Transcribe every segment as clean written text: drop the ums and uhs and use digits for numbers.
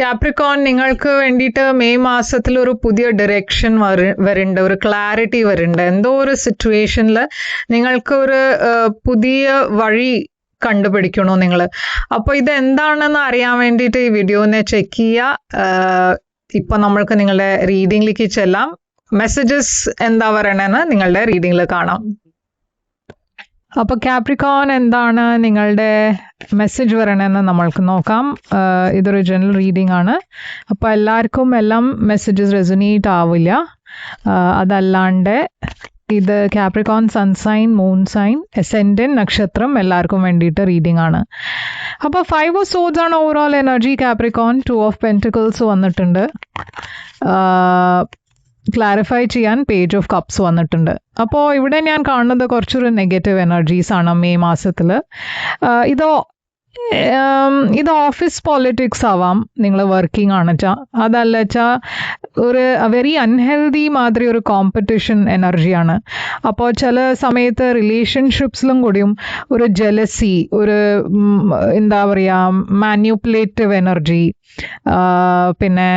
Capricorn നിങ്ങൾക്ക് വേണ്ടിയിട്ട് May മാസത്തിൽ ഒരു പുതിയ ഡയറക്ഷൻ വരുന്നുണ്ട്, ഒരു ക്ലാരിറ്റി വരുന്നുണ്ട്. എന്തോ ഒരു സിറ്റുവേഷനിൽ നിങ്ങൾക്ക് ഒരു പുതിയ വഴി കണ്ടുപിടിക്കണോ നിങ്ങൾ. അപ്പോൾ ഇത് എന്താണെന്ന് അറിയാൻ വേണ്ടിയിട്ട് ഈ വീഡിയോനെ ചെക്ക് ചെയ്യുക. ഇപ്പൊ നമ്മൾക്ക് നിങ്ങളുടെ റീഡിംഗിലേക്ക് ചെല്ലാം. മെസ്സേജസ് എന്താ പറയണെന്ന് നിങ്ങളുടെ റീഡിംഗിൽ കാണാം. അപ്പൊ കാപ്രിക്കോൺ എന്താണ് നിങ്ങളുടെ മെസ്സേജ് വരണമെന്ന് നമ്മൾക്ക് നോക്കാം. ഇതൊരു ജനറൽ റീഡിംഗ് ആണ്. അപ്പോൾ എല്ലാവർക്കും എല്ലാം മെസ്സേജസ് റെസൊനേറ്റ് ആവില്ല. അതല്ലാണ്ട് ഇത് Capricorn sun sign, moon sign, ascendant നക്ഷത്രം എല്ലാവർക്കും വേണ്ടിയിട്ട് റീഡിംഗ് ആണ്. അപ്പോൾ 5 ഓഫ് സോഡ്സ് ആണ് overall energy Capricorn. 2 of pentacles വന്നിട്ടുണ്ട്. ക്ലാരിഫൈ ചെയ്യാൻ പേജ് ഓഫ് കപ്സ് വന്നിട്ടുണ്ട്. അപ്പോൾ ഇവിടെ ഞാൻ കാണുന്നത് കുറച്ചൊരു നെഗറ്റീവ് എനർജീസ് ആണ് മെയ് മാസത്തിൽ. ഇത് ഓഫീസ് പോളിറ്റിക്സ് ആവാം, നിങ്ങൾ വർക്കിംഗ് ആണ് വെച്ചാൽ. അതല്ല വെച്ചാൽ ഒരു വെരി അൺഹെൽതി മാതിരി ഒരു കോമ്പറ്റീഷൻ എനർജിയാണ്. അപ്പോൾ ചില സമയത്ത് റിലേഷൻഷിപ്സിലും കൂടിയും ഒരു ജലസി, ഒരു എന്താ പറയുക, മാനിപ്പുലേറ്റീവ് എനർജി, പിന്നെ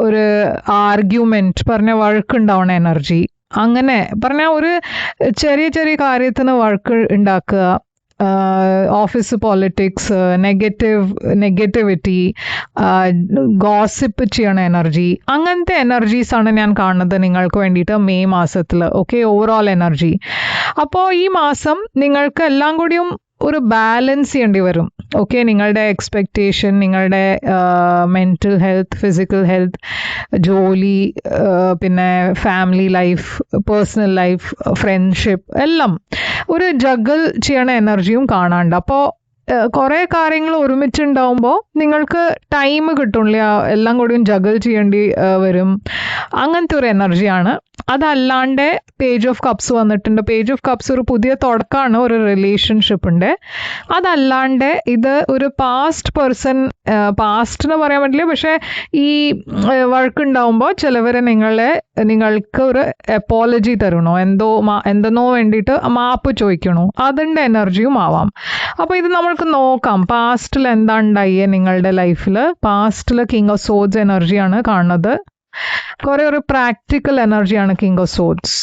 ഒരു ആർഗ്യുമെന്റ് പറഞ്ഞ വഴക്കുണ്ടാവുന്ന എനർജി, അങ്ങനെ പറഞ്ഞാൽ ഒരു ചെറിയ ചെറിയ കാര്യത്തിന് വഴക്ക് ഉണ്ടാക്കുക, ഓഫീസ് പോളിറ്റിക്സ്, നെഗറ്റിവിറ്റി, ഗോസിപ്പ് ചെയ്യണ എനർജി, അങ്ങനത്തെ എനർജീസാണ് ഞാൻ കാണുന്നത് നിങ്ങൾക്ക് വേണ്ടിയിട്ട് മെയ് മാസത്തിൽ. Okay, overall energy. അപ്പോൾ ഈ മാസം നിങ്ങൾക്ക് എല്ലാം കൂടിയും ഒരു ബാലൻസ് ചെയ്യേണ്ടി വരും. ഓക്കെ, നിങ്ങളുടെ എക്സ്പെക്റ്റേഷൻ, നിങ്ങളുടെ മെൻ്റൽ ഹെൽത്ത്, ഫിസിക്കൽ ഹെൽത്ത്, ജോലി, പിന്നെ family life, personal life, friendship, എല്ലാം ഒരു ജഗിൾ ചെയ്യണ എനർജിയും കാണാണ്ട്. അപ്പോൾ കുറേ കാര്യങ്ങൾ ഒരുമിച്ചുണ്ടാവുമ്പോൾ നിങ്ങൾക്ക് ടൈം കിട്ടുന്നില്ല, എല്ലാം കൂടിയും ജഗിൾ ചെയ്യേണ്ടി വരും. അങ്ങനത്തെ ഒരു എനർജിയാണ്. അതല്ലാണ്ട് പേജ് ഓഫ് കപ്സ് വന്നിട്ടുണ്ട്. പേജ് ഓഫ് കപ്സ് ഒരു പുതിയ തുടക്കമാണ് ഒരു റിലേഷൻഷിപ്പിൻ്റെ. അതല്ലാണ്ട് ഇത് ഒരു പാസ്റ്റ് പേഴ്സൺ, പാസ്റ്റ് എന്ന് പറയാൻ പറ്റില്ല, പക്ഷേ ഈ വഴക്കുണ്ടാവുമ്പോൾ ചിലവരെ നിങ്ങൾക്ക് ഒരു അപ്പോളജി തരണോ, എന്തെന്നോ വേണ്ടിയിട്ട് മാപ്പ് ചോദിക്കണോ, അതിൻ്റെ എനർജിയും ആവാം. അപ്പോൾ ഇത് നമ്മൾക്ക് നോക്കാം പാസ്റ്റിൽ എന്താ ഉണ്ടായേ നിങ്ങളുടെ ലൈഫിൽ. പാസ്റ്റിൽ കിങ് ഓഫ് സോഡ്സ് എനർജിയാണ് കാണുന്നത്. കുറെ ഒരു പ്രാക്ടിക്കൽ എനർജിയാണ് king of swords.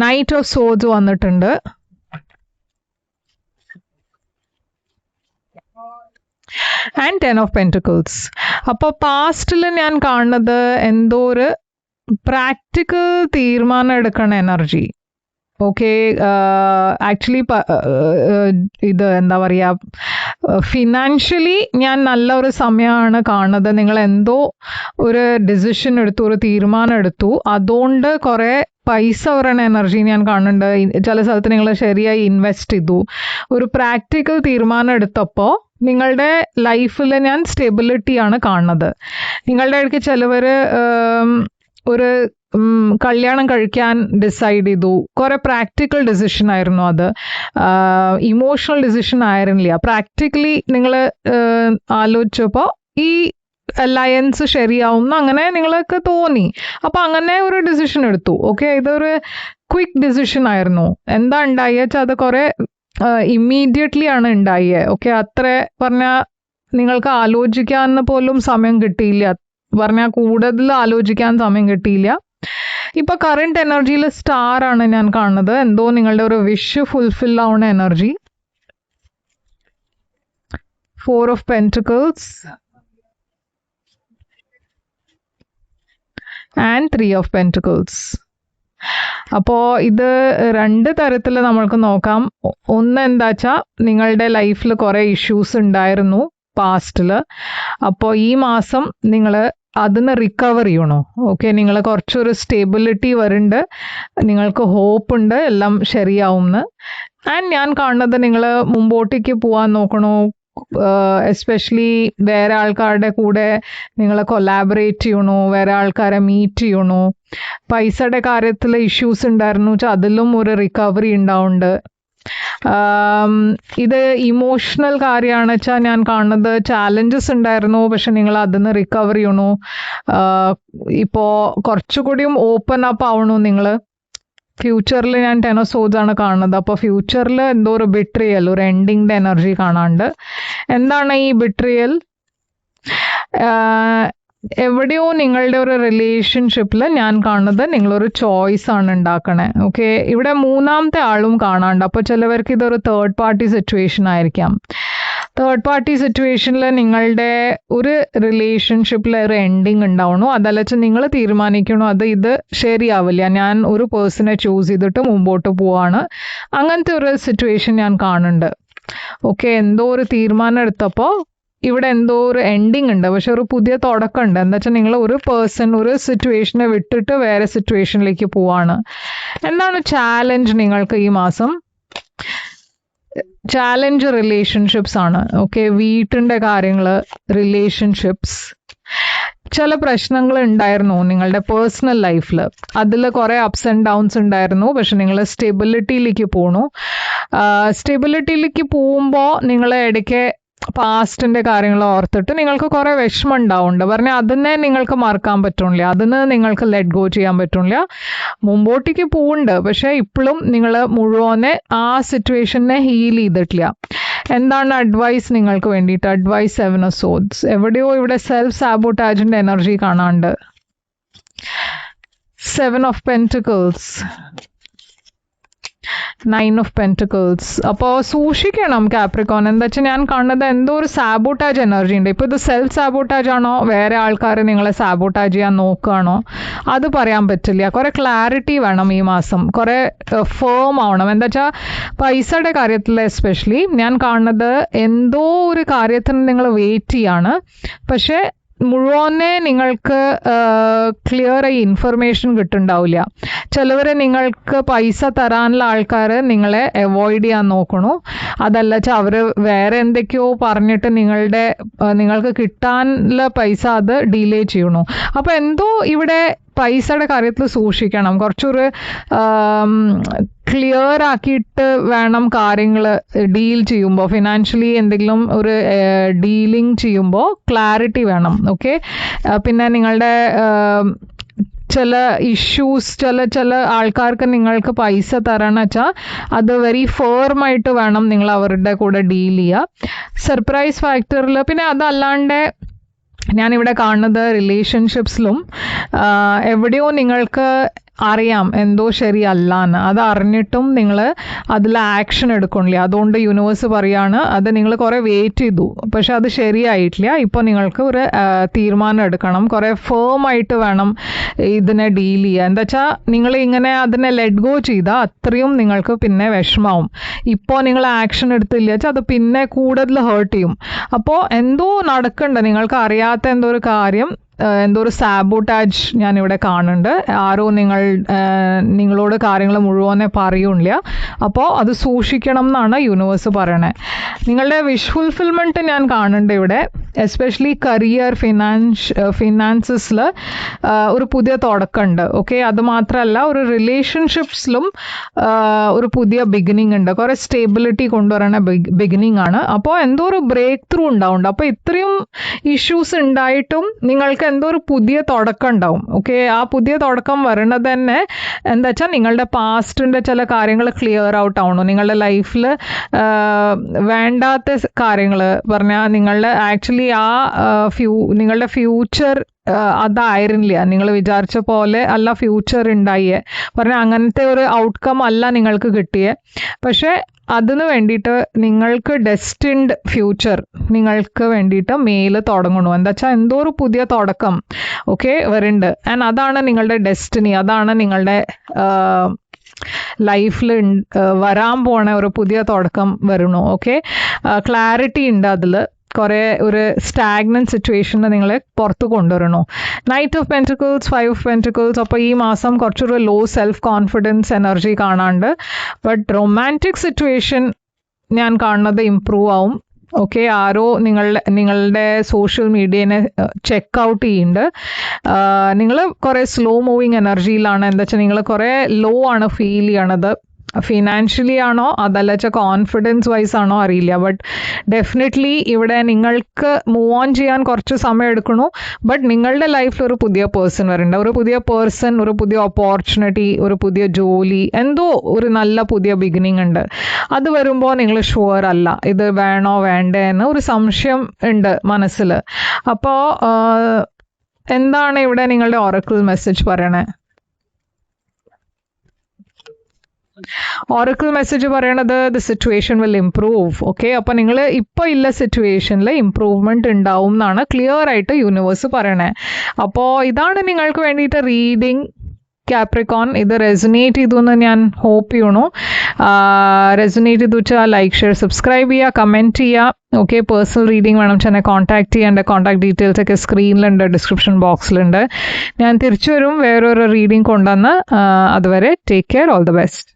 Knight of swords വന്നിട്ടുണ്ട്. And 10 of pentacles. അപ്പോൾ പാസ്റ്റിൽ ഞാൻ കാണുന്നത് എന്തോ ഒരു പ്രാക്ടിക്കൽ തീരുമാനം എടുക്കണ എനർജി. ഓക്കെ, ആക്ച്വലി ഇത് എന്താ പറയുക, ഫിനാൻഷ്യലി ഞാൻ നല്ല ഒരു സമയമാണ് കാണുന്നത്. നിങ്ങൾ എന്തോ ഒരു ഡിസിഷൻ എടുത്തു, ഒരു തീരുമാനം എടുത്തു, അതുകൊണ്ട് കുറേ പൈസ വരണ എനർജി ഞാൻ കാണുന്നുണ്ട്. ചില സ്ഥലത്ത് നിങ്ങൾ ശരിയായി ഇൻവെസ്റ്റ് ചെയ്തു, ഒരു പ്രാക്ടിക്കൽ തീരുമാനം എടുത്തപ്പോൾ നിങ്ങളുടെ ലൈഫിൽ ഞാൻ സ്റ്റെബിലിറ്റിയാണ് കാണുന്നത്. നിങ്ങളുടെ ഇടയ്ക്ക് ചിലവർ ഒരു കല്യാണം കഴിക്കാൻ ഡിസൈഡ് ചെയ്തു. കുറെ പ്രാക്ടിക്കൽ ഡിസിഷൻ ആയിരുന്നു അത്, ഇമോഷണൽ ഡിസിഷൻ ആയിരുന്നില്ല. പ്രാക്ടിക്കലി നിങ്ങൾ ആലോചിച്ചപ്പോൾ ഈ അലയൻസ് ശരിയാവും അങ്ങനെ നിങ്ങൾക്ക് തോന്നി. അപ്പം അങ്ങനെ ഒരു ഡിസിഷൻ എടുത്തു. ഓക്കെ, ഇതൊരു ക്വിക്ക് ഡിസിഷൻ ആയിരുന്നു. എന്താ ഉണ്ടായ വെച്ചാൽ അത് കുറെ ഇമ്മീഡിയറ്റ്ലി ആണ് ഉണ്ടായേ. ഓക്കെ, അത്ര പറഞ്ഞാൽ നിങ്ങൾക്ക് ആലോചിക്കാൻ പോലും സമയം കിട്ടിയില്ല, പറഞ്ഞാൽ കൂടുതൽ ആലോചിക്കാൻ സമയം കിട്ടിയില്ല. ഇപ്പൊ കറണ്ട് എനർജിയിൽ സ്റ്റാർ ആണ് ഞാൻ കാണുന്നത്. എന്തോ നിങ്ങളുടെ ഒരു വിഷ് ഫുൾഫിൽ ആവുന്ന energy. 4 of pentacles and 3 of pentacles. അപ്പോൾ ഇത് 2 തരത്തിൽ നമ്മൾക്ക് നോക്കാം. ഒന്ന് എന്താ വെച്ചാൽ നിങ്ങളുടെ ലൈഫിൽ കുറേ ഇഷ്യൂസ് ഉണ്ടായിരുന്നു പാസ്റ്റിൽ. അപ്പോൾ ഈ മാസം നിങ്ങൾ അതിന് റിക്കവർ ചെയ്യണോ. ഓക്കെ, നിങ്ങൾ കുറച്ചൊരു സ്റ്റെബിലിറ്റി വരുന്നുണ്ട്, നിങ്ങൾക്ക് ഹോപ്പ് ഉണ്ട് എല്ലാം ശരിയാവുമെന്ന്. ആൻഡ് ഞാൻ കാണുന്നത് നിങ്ങൾ മുമ്പോട്ടേക്ക് പോകാൻ നോക്കണോ. എസ്പെഷ്യലി വേറെ ആൾക്കാരുടെ കൂടെ നിങ്ങൾ കൊലാബറേറ്റ് ചെയ്യണോ, വേറെ ആൾക്കാരെ മീറ്റ് ചെയ്യണോ. പൈസയുടെ കാര്യത്തിൽ ഇഷ്യൂസ് ഉണ്ടായിരുന്നു വെച്ചാൽ അതിലും ഒരു റിക്കവറി ഉണ്ടാവുന്നുണ്ട്. ഇത് ഇമോഷണൽ കാര്യമാണ് വെച്ചാൽ ഞാൻ കാണുന്നത് ചാലഞ്ചസ് ഉണ്ടായിരുന്നു, പക്ഷെ നിങ്ങൾ അതിന് റിക്കവർ ചെയ്യണു. ഇപ്പോൾ കുറച്ചുകൂടിയും ഓപ്പൺ അപ്പ് ആവണു നിങ്ങൾ. ഫ്യൂച്ചറിൽ ഞാൻ 10 ഓഫ് സോഡ്സ് ആണ് കാണുന്നത്. അപ്പോൾ ഫ്യൂച്ചറിൽ എന്തോ ഒരു ബിട്രിയൽ, ഒരു എൻഡിങ്ങിൻ്റെ എനർജി കാണാണ്ട്. എന്താണ് ഈ ബിട്രിയൽ? എവിടെയോ നിങ്ങളുടെ ഒരു റിലേഷൻഷിപ്പിൽ ഞാൻ കാണുന്നത് നിങ്ങളൊരു ചോയ്സ് ആണ് ഉണ്ടാക്കണേ. ഓക്കെ, ഇവിടെ മൂന്നാമത്തെ ആളും കാണാണ്ട്. അപ്പോൾ ചിലവർക്ക് ഇതൊരു തേർഡ് പാർട്ടി സിറ്റുവേഷൻ ആയിരിക്കാം. തേർഡ് പാർട്ടി സിറ്റുവേഷനിൽ നിങ്ങളുടെ ഒരു റിലേഷൻഷിപ്പിൽ ഒരു എൻഡിങ് ഉണ്ടാവണോ, അതല്ല നിങ്ങൾ തീരുമാനിക്കണോ ഇത് ശരിയാവില്ല, ഞാൻ ഒരു പേഴ്സണെ ചൂസ് ചെയ്തിട്ട് മുമ്പോട്ട് പോവാണ്, അങ്ങനത്തെ ഒരു സിറ്റുവേഷൻ ഞാൻ കാണുന്നുണ്ട്. ഓക്കെ, എന്തോ ഒരു തീരുമാനം എടുത്തപ്പോൾ ഇവിടെ എന്തോ ഒരു എൻഡിങ് ഉണ്ട്, പക്ഷെ ഒരു പുതിയ തുടക്കം ഉണ്ട്. എന്താ വെച്ചാൽ നിങ്ങൾ ഒരു പേഴ്സൺ ഒരു സിറ്റുവേഷനെ വിട്ടിട്ട് വേറെ സിറ്റുവേഷനിലേക്ക് പോവാണ്. എന്താണ് ചാലഞ്ച് നിങ്ങൾക്ക് ഈ മാസം? ചാലഞ്ച് റിലേഷൻഷിപ്സ് ആണ്. ഓക്കെ, വീട്ടിൻ്റെ കാര്യങ്ങൾ, റിലേഷൻഷിപ്സ്, ചില പ്രശ്നങ്ങൾ ഉണ്ടായിരുന്നു നിങ്ങളുടെ പേഴ്സണൽ ലൈഫിൽ. അതിൽ കുറേ അപ്സ് ആൻഡ് ഡൗൺസ് ഉണ്ടായിരുന്നു. പക്ഷെ നിങ്ങൾ സ്റ്റെബിലിറ്റിയിലേക്ക് പോണു. സ്റ്റെബിലിറ്റിയിലേക്ക് പോകുമ്പോൾ നിങ്ങൾ ഇടയ്ക്ക് പാസ്റ്റിൻ്റെ കാര്യങ്ങൾ ഓർത്തിട്ട് നിങ്ങൾക്ക് കുറേ വിഷമം ഉണ്ടാവുന്നുണ്ട്. പറഞ്ഞാൽ അതിനെ നിങ്ങൾക്ക് മറക്കാൻ പറ്റുന്നില്ല, അതിന് നിങ്ങൾക്ക് ലെറ്റ് ഗോ ചെയ്യാൻ പറ്റുന്നില്ല. മുമ്പോട്ടേക്ക് പോകുന്നുണ്ട്, പക്ഷേ ഇപ്പോഴും നിങ്ങൾ മുഴുവനെ ആ സിറ്റുവേഷനെ ഹീൽ ചെയ്തിട്ടില്ല. എന്താണ് അഡ്വൈസ് നിങ്ങൾക്ക് വേണ്ടിയിട്ട്? Advice 7 of swords. എവിടെയോ ഇവിടെ സെൽഫ് സാബോട്ടാജിൻ്റെ എനർജി കാണാണ്ട്. 7 ഓഫ് പെൻറ്റിക്കിൾസ്, 9 ഓഫ് പെൻറ്റിക്കിൾസ്. അപ്പോൾ സൂക്ഷിക്കണം കാപ്രിക്കോൺ. എന്താ വെച്ചാൽ ഞാൻ കാണുന്നത് എന്തോ ഒരു സാബോട്ടാജ് എനർജി ഉണ്ട്. ഇപ്പോൾ ഇത് സെൽഫ് സാബോട്ടാജ് ആണോ, വേറെ ആൾക്കാർ നിങ്ങളെ സാബോട്ടാജ് ചെയ്യാൻ നോക്കുകയാണോ, അത് പറയാൻ പറ്റില്ല. കുറേ ക്ലാരിറ്റി വേണം ഈ മാസം, കുറേ ഫേം ആവണം. എന്താ വെച്ചാൽ പൈസയുടെ കാര്യത്തിൽ എസ്പെഷ്യലി ഞാൻ കാണുന്നത് എന്തോ ഒരു കാര്യത്തിന് നിങ്ങൾ വെയിറ്റ് ചെയ്യാണ്, പക്ഷേ മുഴുവനെ നിങ്ങൾക്ക് ക്ലിയർ ആയി ഇൻഫർമേഷൻ കിട്ടുന്നുണ്ടാവില്ല. ചിലവരെ നിങ്ങൾക്ക് പൈസ തരാനുള്ള ആൾക്കാർ നിങ്ങളെ അവോയ്ഡ് ചെയ്യാൻ നോക്കണു, അതല്ല വെച്ചാൽ അവർ വേറെ എന്തൊക്കെയോ പറഞ്ഞിട്ട് നിങ്ങൾക്ക് കിട്ടാനുള്ള പൈസ അത് ഡിലേ ചെയ്യണു. അപ്പോൾ എന്തോ ഇവിടെ പൈസയുടെ കാര്യത്തിൽ സൂക്ഷിക്കണം. കുറച്ചൊരു ക്ലിയർ ആക്കിയിട്ട് വേണം കാര്യങ്ങൾ ഡീൽ ചെയ്യുമ്പോൾ. ഫിനാൻഷ്യലി എന്തെങ്കിലും ഒരു ഡീലിംഗ് ചെയ്യുമ്പോൾ ക്ലാരിറ്റി വേണം. ഓക്കെ, പിന്നെ നിങ്ങളുടെ ചില ഇഷ്യൂസ്, ചില ആൾക്കാർക്ക് നിങ്ങൾക്ക് പൈസ തരണം വെച്ചാൽ അത് വെരി ഫേർമായിട്ട് വേണം നിങ്ങൾ അവരുടെ കൂടെ ഡീൽ ചെയ്യുക. സർപ്രൈസ് ഫാക്ടറിൽ പിന്നെ അതല്ലാണ്ട് ഞാനിവിടെ കാണുന്നത് റിലേഷൻഷിപ്സിലും എവിടെയോ നിങ്ങൾക്ക് അറിയാം എന്തോ ശരിയല്ല എന്ന്. അത് അറിഞ്ഞിട്ടും നിങ്ങൾ അതിൽ ആക്ഷൻ എടുക്കണില്ല. അതുകൊണ്ട് യൂണിവേഴ്സ് പറയാണ് അത് നിങ്ങൾ കുറേ വെയിറ്റ് ചെയ്തു, പക്ഷെ അത് ശരിയായിട്ടില്ല. ഇപ്പോൾ നിങ്ങൾക്ക് ഒരു തീരുമാനം എടുക്കണം. കുറേ ഫേമായിട്ട് വേണം ഇതിനെ ഡീൽ ചെയ്യുക. എന്താ വെച്ചാൽ നിങ്ങൾ ഇങ്ങനെ അതിനെ ലെറ്റ് ഗോ ചെയ്താൽ അത്രയും നിങ്ങൾക്ക് പിന്നെ വിഷമാവും. ഇപ്പോൾ നിങ്ങൾ ആക്ഷൻ എടുത്തില്ല വെച്ചാൽ അത് പിന്നെ കൂടുതൽ ഹേർട്ട് ചെയ്യും. അപ്പോൾ എന്തോ നടക്കണ്ട, നിങ്ങൾക്ക് അറിയാത്ത എന്തോ ഒരു കാര്യം, എന്തോ ഒരു സാബോട്ടാജ് ഞാനിവിടെ കാണുന്നുണ്ട്. ആരോ നിങ്ങളോട് കാര്യങ്ങൾ മുഴുവനെ പറയുന്നില്ല. അപ്പോൾ അത് സൂക്ഷിക്കണം എന്നാണ് യൂണിവേഴ്സ് പറയണേ. നിങ്ങളുടെ വിഷ് ഫുൾഫിൽമെൻറ്റ് ഞാൻ കാണുന്നുണ്ട് ഇവിടെ, എസ്പെഷ്യലി കരിയർ, ഫിനാൻസസിൽ ഒരു പുതിയ തുടക്കമുണ്ട്. ഓക്കെ, അത് മാത്രമല്ല ഒരു റിലേഷൻഷിപ്സിലും ഒരു പുതിയ ബിഗിനിങ് ഉണ്ട്. കുറേ സ്റ്റേബിലിറ്റി കൊണ്ടുവരണ ബിഗിനിങ് ആണ്. അപ്പോൾ എന്തോ ഒരു ബ്രേക്ക് ത്രൂ ഉണ്ടാവുന്നുണ്ട്. അപ്പോൾ ഇത്രയും ഇഷ്യൂസ് ഉണ്ടായിട്ടും നിങ്ങൾക്ക് എന്തോ ഒരു പുതിയ തുടക്കം ഉണ്ടാവും. ഓക്കെ, ആ പുതിയ തുടക്കം വരണത് തന്നെ എന്താ വെച്ചാൽ നിങ്ങളുടെ പാസ്റ്റിൻ്റെ ചില കാര്യങ്ങൾ ക്ലിയർ ഔട്ട് ആവണം. നിങ്ങളുടെ ലൈഫിൽ വേണ്ടാത്ത കാര്യങ്ങൾ പറഞ്ഞാൽ നിങ്ങളുടെ ആക്ച്വലി നിങ്ങളുടെ ഫ്യൂച്ചർ അതായിരുന്നില്ല, നിങ്ങൾ വിചാരിച്ച പോലെ അല്ല ഫ്യൂച്ചർ ഉണ്ടായേ. പറഞ്ഞാൽ അങ്ങനത്തെ ഒരു ഔട്ട്കം അല്ല നിങ്ങൾക്ക് കിട്ടിയേ. പക്ഷേ അതിന് വേണ്ടിയിട്ട് നിങ്ങൾക്ക് ഡെസ്റ്റിൻഡ് ഫ്യൂച്ചർ നിങ്ങൾക്ക് വേണ്ടിയിട്ട് മേല് തുടങ്ങണു. എന്താ വെച്ചാൽ എന്തോ ഒരു പുതിയ തുടക്കം ഓക്കെ വരുന്നുണ്ട്. ആൻഡ് അതാണ് നിങ്ങളുടെ ഡെസ്റ്റിനി, അതാണ് നിങ്ങളുടെ ലൈഫിൽ വരാൻ പോണ ഒരു പുതിയ തുടക്കം വരണു. ഓക്കെ, ക്ലാരിറ്റി ഉണ്ട് അതിൽ. കുറേ ഒരു സ്റ്റാഗ്നന്റ് സിറ്റുവേഷനെ നിങ്ങളെ പുറത്ത് കൊണ്ടുവരണു. Knight of pentacles, 5 of pentacles. അപ്പോൾ ഈ മാസം കുറച്ചൊരു ലോ സെൽഫ് കോൺഫിഡൻസ് എനർജി കാണാണ്ട്. ബട്ട് റൊമാൻറ്റിക് സിറ്റുവേഷൻ ഞാൻ കാണുന്നത് ഇംപ്രൂവ് ആവും. ഓക്കെ, ആരോ നിങ്ങളുടെ സോഷ്യൽ മീഡിയനെ ചെക്ക് ഔട്ട് ചെയ്യുന്നുണ്ട്. നിങ്ങൾ കുറേ സ്ലോ മൂവിങ് എനർജിയിലാണ്. എന്താ വെച്ചാൽ നിങ്ങൾ കുറേ ലോ ആണ് ഫീൽ ചെയ്യണത്. ഫിനാൻഷ്യലി ആണോ അതല്ല വെച്ചാൽ കോൺഫിഡൻസ് വൈസ് ആണോ അറിയില്ല. ബട്ട് ഡെഫിനറ്റ്ലി ഇവിടെ നിങ്ങൾക്ക് മൂവ് ഓൺ ചെയ്യാൻ കുറച്ച് സമയം എടുക്കണു. ബട്ട് നിങ്ങളുടെ ലൈഫിൽ ഒരു പുതിയ പേഴ്സൺ വരുന്നുണ്ട്, ഒരു പുതിയ പേഴ്സൺ, ഒരു പുതിയ ഓപ്പർച്യൂണിറ്റി, ഒരു പുതിയ ജോലി, എന്തോ ഒരു നല്ല പുതിയ ബിഗിനിങ് ഉണ്ട്. അത് വരുമ്പോൾ നിങ്ങൾ ഷുവർ അല്ല, ഇത് വേണോ വേണ്ടേ എന്ന് ഒരു സംശയം ഉണ്ട് മനസ്സിൽ. അപ്പോൾ എന്താണ് ഇവിടെ നിങ്ങളുടെ ഒറക്കിൾ മെസ്സേജ് പറയണേ? ഓറക്കിൾ മെസ്സേജ് പറയണത് the situation will improve. Okay, അപ്പോൾ നിങ്ങൾ ഇപ്പോൾ ഇല്ല സിറ്റുവേഷനിൽ ഇംപ്രൂവ്മെൻറ്റ് ഉണ്ടാവും എന്നാണ് ക്ലിയർ ആയിട്ട് യൂണിവേഴ്സ് പറയണേ. അപ്പോൾ ഇതാണ് നിങ്ങൾക്ക് വേണ്ടിയിട്ട് റീഡിങ് കാപ്രിക്കോൺ. ഇത് റെസൊനേറ്റ് ചെയ്തു എന്ന് ഞാൻ ഹോപ്പ് ചെയ്യണു. റെസൊനേറ്റ് ചെയ്തു വെച്ചാൽ ലൈക്ക്, ഷെയർ, സബ്സ്ക്രൈബ് ചെയ്യുക, കമൻറ്റ് ചെയ്യുക. ഓക്കെ, പേഴ്സണൽ റീഡിംഗ് വേണം വെച്ചാൽ കോൺടാക്ട് ചെയ്യേണ്ട കോൺടാക്ട് ഡീറ്റെയിൽസ് ഒക്കെ സ്ക്രീനിലുണ്ട്, ഡിസ്ക്രിപ്ഷൻ ബോക്സിലുണ്ട്. ഞാൻ തിരിച്ചു വരും വേറൊരു റീഡിംഗ് കൊണ്ടുവന്ന്. അതുവരെ take care, all the best.